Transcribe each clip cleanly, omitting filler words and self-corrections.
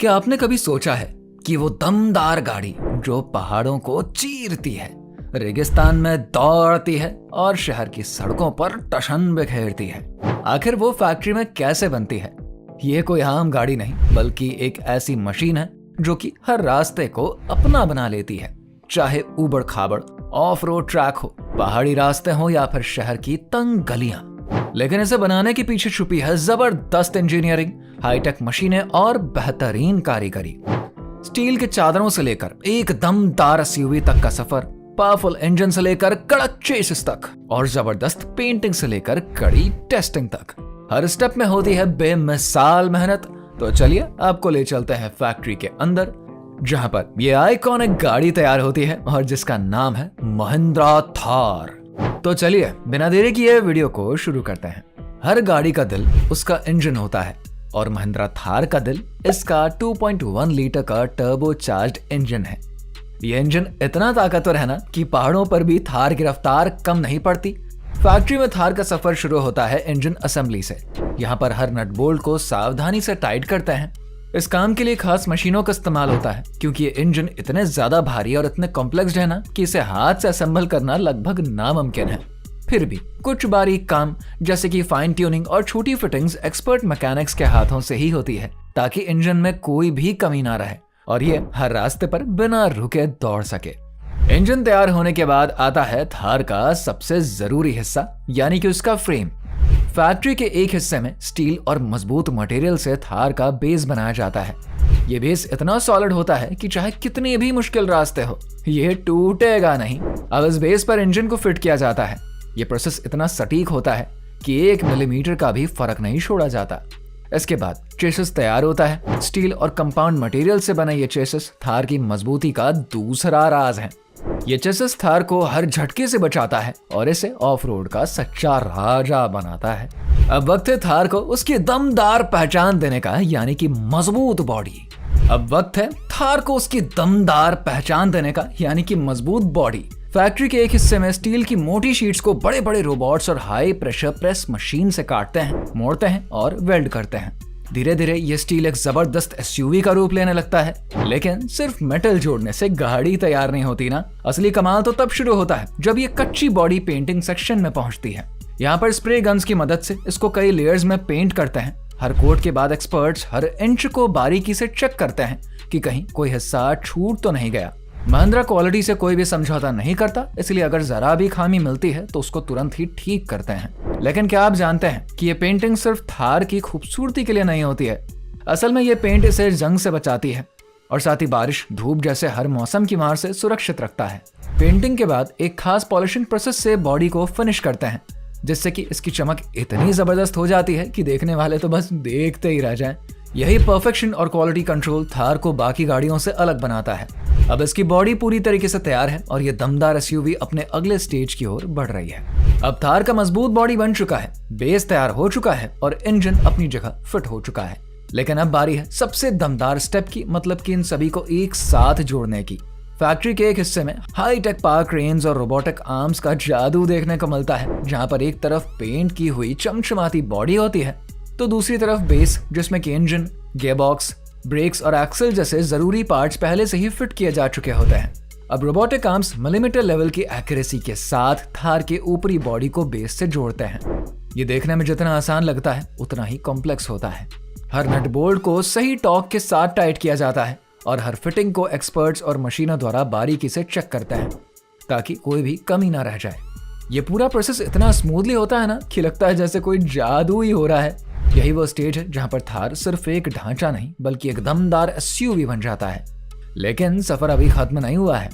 क्या आपने कभी सोचा है कि वो दमदार गाड़ी जो पहाड़ों को चीरती है, रेगिस्तान में दौड़ती है और शहर की सड़कों पर टशन बिखेरती है, आखिर वो फैक्ट्री में कैसे बनती है? ये कोई आम गाड़ी नहीं बल्कि एक ऐसी मशीन है जो कि हर रास्ते को अपना बना लेती है, चाहे ऊबड़ खाबड़ ऑफ रोड ट्रैक हो, पहाड़ी रास्ते हो या फिर शहर की तंग गलियां। लेकिन इसे बनाने के पीछे छुपी है जबरदस्त इंजीनियरिंग, हाईटेक मशीनें और बेहतरीन कारीगरी। स्टील के चादरों से लेकर एक दमदार एसयूवी तक का सफर, पावरफुल इंजन से लेकर कड़क चेसिस तक और जबरदस्त पेंटिंग से लेकर कड़ी टेस्टिंग तक, हर स्टेप में होती है बेमिसाल मेहनत। तो चलिए आपको ले चलते हैं फैक्ट्री के अंदर, जहां पर ये आइकॉनिक गाड़ी तैयार होती है और जिसका नाम है महिंद्रा थार। तो चलिए बिना देरी किए वीडियो को शुरू करते हैं। हर गाड़ी का दिल उसका इंजन होता है और महिंद्रा थार का दिल इसका 2.1 लीटर का टर्बो चार्ज्ड इंजन है। यह इंजन इतना ताकतवर है ना कि पहाड़ों पर भी थार की रफ्तार कम नहीं पड़ती। फैक्ट्री में थार का सफर शुरू होता है इंजन असेंबली से। यहाँ पर हर नट बोल्ट को सावधानी से टाइट करते हैं। इस काम के लिए खास मशीनों का इस्तेमाल होता है क्योंकि ये इंजन इतने ज्यादा भारी और इतने कॉम्प्लेक्स है ना कि इसे हाथ से असेंबल करना लगभग नामुमकिन है। फिर भी कुछ बारीक काम जैसे कि फाइन ट्यूनिंग और छोटी फिटिंग्स एक्सपर्ट मैकेनिक्स के हाथों से ही होती है ताकि इंजन में कोई भी कमी ना रहे और ये हर रास्ते पर बिना रुके दौड़ सके। इंजन तैयार होने के बाद आता है थार का सबसे जरूरी हिस्सा, यानी कि उसका फ्रेम। फैक्ट्री के एक हिस्से में स्टील और मजबूत मटेरियल से थार का बेस बनाया जाता है। ये बेस इतना सॉलिड होता है कि चाहे कितने भी मुश्किल रास्ते हो, ये टूटेगा नहीं। अब इस बेस पर इंजन को फिट किया जाता है। ये प्रोसेस इतना सटीक होता है कि 1 मिलीमीटर का भी फर्क नहीं छोड़ा जाता। इसके बाद चेसिस तैयार होता है। स्टील और कंपाउंड मटेरियल से बना ये चेसिस थार की मजबूती का दूसरा राज है। ये चेसिस थार को हर झटके से बचाता है और इसे ऑफ रोड का सच्चा राजा बनाता है। अब वक्त है थार को उसकी दमदार पहचान देने का, यानी कि मजबूत बॉडी। अब वक्त है थार को उसकी दमदार पहचान देने का, यानी कि मजबूत बॉडी। फैक्ट्री के एक हिस्से में स्टील की मोटी शीट्स को बड़े बड़े रोबोट्स और हाई प्रेशर प्रेस मशीन से काटते हैं, मोड़ते हैं और वेल्ड करते हैं। धीरे धीरे ये स्टील एक जबरदस्त एसयूवी का रूप लेने लगता है। लेकिन सिर्फ मेटल जोड़ने से गाड़ी तैयार नहीं होती ना। असली कमाल तो तब शुरू होता है जब ये कच्ची बॉडी पेंटिंग सेक्शन में पहुंचती है। यहाँ पर स्प्रे गन्स की मदद से इसको कई लेयर्स में पेंट करते हैं। हर कोट के बाद एक्सपर्ट्स हर इंच को बारीकी से चेक करते हैं कि कहीं कोई हिस्सा छूट तो नहीं गया। महिंद्रा क्वालिटी से कोई भी समझौता नहीं करता, इसलिए अगर जरा भी खामी मिलती है तो उसको तुरंत ही ठीक करते हैं। लेकिन क्या आप जानते हैं कि ये पेंटिंग सिर्फ थार की खूबसूरती के लिए नहीं होती है। असल में ये पेंट इसे जंग से बचाती है और साथ ही बारिश, धूप जैसे हर मौसम की मार से सुरक्षित रखता है। पेंटिंग के बाद एक खास पॉलिशिंग प्रोसेस से बॉडी को फिनिश करते हैं, जिससे कि इसकी चमक इतनी जबरदस्त हो जाती है कि देखने वाले तो बस देखते ही रह जाएं। यही परफेक्शन और क्वालिटी कंट्रोल थार को बाकी गाड़ियों से अलग बनाता है। अब इसकी बॉडी पूरी तरीके से तैयार है और ये दमदार एसयूवी अपने अगले स्टेज की ओर बढ़ रही है। अब थार का मजबूत बॉडी बन चुका है, बेस तैयार हो चुका है और इंजन अपनी जगह फिट हो चुका है। लेकिन अब बारी है सबसे दमदार स्टेप की, मतलब कि इन सभी को एक साथ जोड़ने की। फैक्ट्री के एक हिस्से में हाईटेक पावर क्रेन्स और रोबोटिक आर्म्स का जादू देखने को मिलता है, जहां पर एक तरफ पेंट की हुई चमचमाती बॉडी होती है तो दूसरी तरफ बेस, जिसमें कि इंजन, गियरबॉक्स, ब्रेक्स और एक्सल जैसे जरूरी पार्ट्स पहले से ही फिट किए जा चुके होते हैं। अब रोबोटिक आर्म्स मिलीमीटर लेवल की एक्यूरेसी के साथ थार के ऊपरी बॉडी को बेस से जोड़ते हैं। ये देखने में जितना आसान लगता है उतना ही कॉम्प्लेक्स होता है। हर नट बोल्ट को सही टॉर्क के साथ टाइट किया जाता है और हर फिटिंग को एक्सपर्ट्स और मशीनों द्वारा बारीकी से चेक करते हैं ताकि कोई भी कमी ना रह जाए। ये पूरा प्रोसेस इतना स्मूथली होता है ना कि लगता है जैसे कोई जादू ही हो रहा है। यही वो स्टेज है जहां पर थार सिर्फ एक ढांचा नहीं बल्कि एक दमदार एसयूवी बन जाता है। लेकिन सफर अभी खत्म नहीं हुआ है।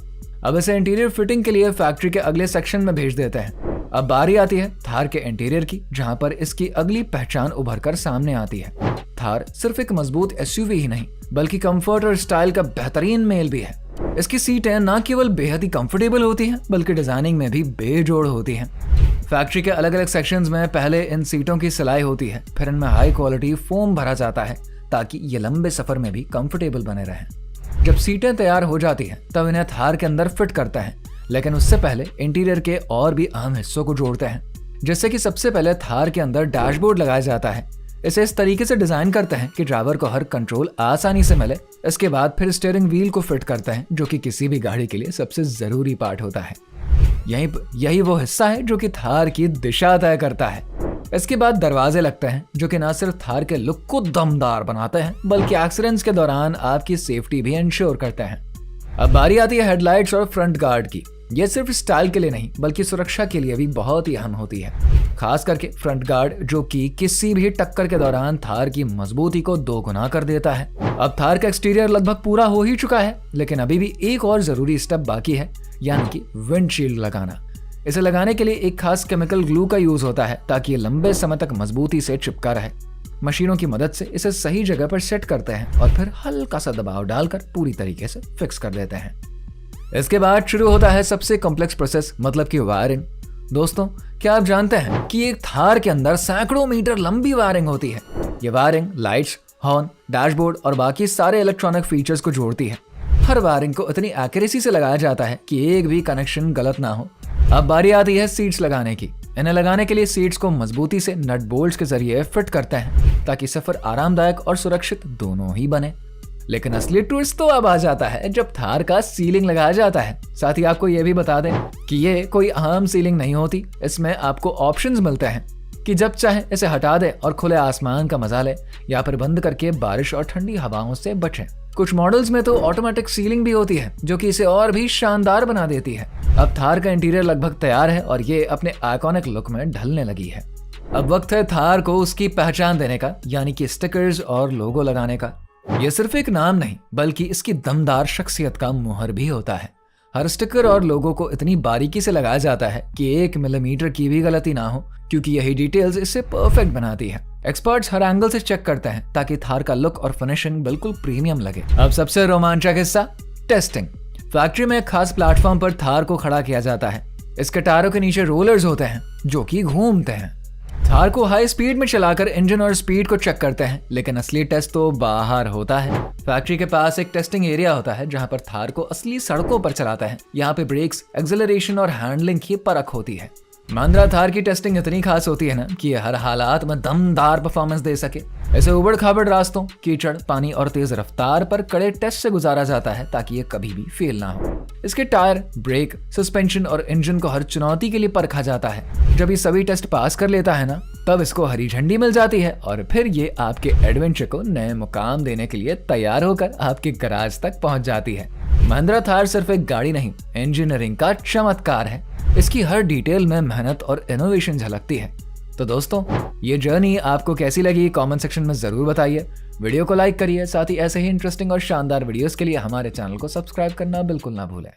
अब इसे इंटीरियर फिटिंग के लिए फैक्ट्री के अगले सेक्शन में भेज देते हैं। अब बारी आती है थार के इंटीरियर की, जहां पर इसकी अगली पहचान उभर कर सामने आती है। थार सिर्फ एक मजबूत एसयूवी ही नहीं बल्कि कंफर्ट और स्टाइल का बेहतरीन मेल भी है। इसकी सीटें न केवल बेहद ही कंफर्टेबल होती हैं बल्कि डिजाइनिंग में भी बेजोड़ होती हैं। फैक्ट्री के अलग अलग सेक्शंस में पहले इन सीटों की सिलाई होती है, फिर इनमें हाई क्वालिटी फोम भरा जाता है ताकि ये लंबे सफर में भी कंफर्टेबल बने रहें। जब सीटें तैयार हो जाती हैं तब इन्हें थार के अंदर फिट करते हैं, लेकिन उससे पहले इंटीरियर के और भी अहम हिस्सों को जोड़ते हैं। जैसे कि सबसे पहले थार के अंदर डैशबोर्ड लगाया जाता है, इसे इस तरीके से डिजाइन करते हैं कि ड्राइवर को हर कंट्रोल आसानी से मिले। इसके बाद फिर स्टीयरिंग व्हील को फिट करते हैं, जो कि किसी भी गाड़ी के लिए सबसे जरूरी पार्ट होता है। यही वो हिस्सा है जो कि थार की दिशा तय करता है। इसके बाद दरवाजे लगते हैं, जो कि न सिर्फ थार के लुक को दमदार बनाते हैं बल्कि एक्सीडेंट्स के दौरान आपकी सेफ्टी भी इंश्योर करते हैं। अब बारी आती है हेडलाइट्स और फ्रंट गार्ड की। ये सिर्फ स्टाइल के लिए नहीं बल्कि सुरक्षा के लिए भी बहुत ही अहम होती है, खास करके फ्रंट गार्ड, जो कि किसी भी टक्कर के दौरान थार की मजबूती को दोगुना कर देता है। अब थार का एक्सटीरियर लगभग पूरा हो ही चुका है, लेकिन अभी भी एक और जरूरी स्टेप बाकी है, यानी कि विंडशील्ड लगाना। इसे लगाने के लिए एक खास केमिकल ग्लू का यूज होता है ताकि ये लंबे समय तक मजबूती से चिपका रहे। मशीनों की मदद से इसे सही जगह पर सेट करते हैं और फिर हल्का सा दबाव डालकर पूरी तरीके से फिक्स कर देते हैं। इसके बाद शुरू होता है सबसे कॉम्प्लेक्स प्रोसेस, मतलब कि वायरिंग। दोस्तों, क्या आप जानते हैं कि एक थार के अंदर सैकड़ों मीटर लंबी वायरिंग होती है। ये वायरिंग लाइट्स, हॉर्न, डैशबोर्ड और बाकी सारे इलेक्ट्रॉनिक फीचर्स को जोड़ती है। हर वायरिंग को इतनी एक्यूरेसी से लगाया जाता है कि एक भी कनेक्शन गलत ना हो। अब बारी आती है सीट्स लगाने की। इन्हें लगाने के लिए सीट्स को मजबूती से नट बोल्ट्स के जरिए फिट करते हैं ताकि सफर आरामदायक और सुरक्षित दोनों ही बने। लेकिन असली ट्विस्ट तो अब आ जाता है जब थार का सीलिंग लगाया जाता है। साथ ही आपको यह भी बता दें कि ये कोई आम सीलिंग नहीं होती। इसमें आपको ऑप्शंस मिलते हैं कि जब चाहे इसे हटा दे और खुले आसमान का मजा ले, या फिर बंद करके बारिश और ठंडी हवाओं से बचें। कुछ मॉडल्स में तो ऑटोमेटिक सीलिंग भी होती है, जो कि इसे और भी शानदार बना देती है। अब थार का इंटीरियर लगभग तैयार है और ये अपने आइकॉनिक लुक में ढलने लगी है। अब वक्त है थार को उसकी पहचान देने का, यानी कि स्टिकर्स और लोगो लगाने का। यह सिर्फ एक नाम नहीं बल्कि इसकी दमदार शख्सियत का मुहर भी होता है। हर स्टिकर और लोगो को इतनी बारीकी से लगाया जाता है कि 1 मिलीमीटर की भी गलती ना हो, क्योंकि यही डिटेल्स इसे परफेक्ट बनाती है। एक्सपर्ट्स हर एंगल से चेक करते हैं ताकि थार का लुक और फिनिशिंग बिल्कुल प्रीमियम लगे। अब सबसे रोमांचक हिस्सा, टेस्टिंग। फैक्ट्री में एक खास प्लेटफॉर्म पर थार को खड़ा किया जाता है। इसके टायरों के नीचे रोलर्स होते हैं जो कि घूमते हैं। थार को हाई स्पीड में चलाकर इंजन और स्पीड को चेक करते हैं, लेकिन असली टेस्ट तो बाहर होता है। फैक्ट्री के पास एक टेस्टिंग एरिया होता है जहां पर थार को असली सड़कों पर चलाता है। यहाँ पे ब्रेक्स, एक्सेलरेशन और हैंडलिंग की परख होती है। महिंद्रा थार की टेस्टिंग इतनी खास होती है ना कि ये हर हालात में दमदार परफॉर्मेंस दे सके। इसे उबड़ खाबड़ रास्तों, कीचड़, पानी और तेज रफ्तार पर कड़े टेस्ट से गुजारा जाता है ताकि ये कभी भी फेल ना हो। इसके टायर, ब्रेक, सस्पेंशन और इंजन को हर चुनौती के लिए परखा जाता है। जब ये सभी टेस्ट पास कर लेता है ना, तब इसको हरी झंडी मिल जाती है और फिर ये आपके एडवेंचर को नए मुकाम देने के लिए तैयार होकर आपके गैराज तक पहुंच जाती है। महिंद्रा थार सिर्फ एक गाड़ी नहीं, इंजीनियरिंग का चमत्कार है। इसकी हर डिटेल में मेहनत और इनोवेशन झलकती है। तो दोस्तों, ये जर्नी आपको कैसी लगी कमेंट सेक्शन में जरूर बताइए। वीडियो को लाइक करिए, साथ ही ऐसे ही इंटरेस्टिंग और शानदार वीडियोस के लिए हमारे चैनल को सब्सक्राइब करना बिल्कुल ना भूलें।